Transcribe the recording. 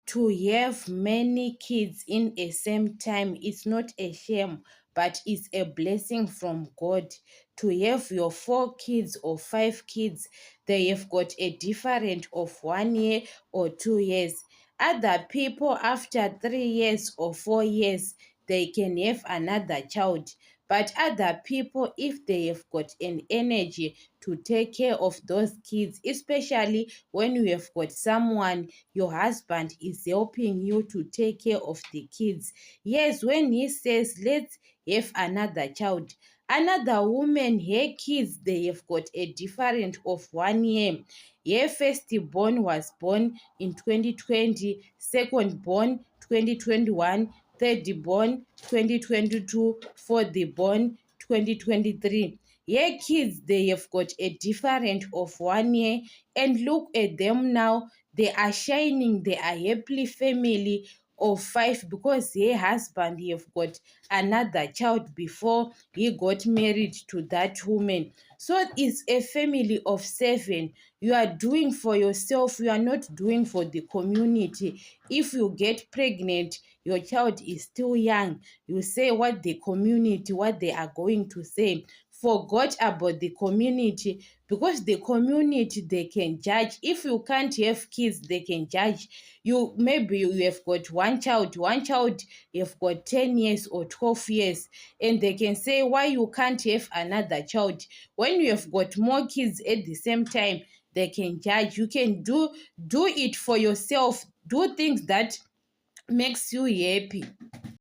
To have many kids in a same time is not a shame, but it's a blessing from God. To have your 4 kids or 5 kids, they have got a difference of 1 year or 2 years. Other people, after 3 years or 4 years, they can have another child. But other people, if they have got an energy to take care of those kids, especially when you have got someone, your husband is helping you to take care of the kids. Yes, when he says, let's have another child, another woman, her kids, they have got a difference of 1 year. Her firstborn was born in 2020, second born 2021, third born 2022, fourth born 2023. Your kids, they have got a difference of 1 year, and look at them now. They are shining. They are happily family of 5 because her husband have got another child before he got married to that woman. So it's a family of 7. You are doing for yourself, you are not doing for the community. If you get pregnant, your child is still young, you say what the community, what they are going to say. Forgot about the community, because the community, they can judge. If you can't have kids, they can judge you. Maybe you have got one child you've got 10 years or 12 years, and they can say why you can't have another child. When you have got more kids at the same time, they can judge. You can do it for yourself. Do things that makes you happy.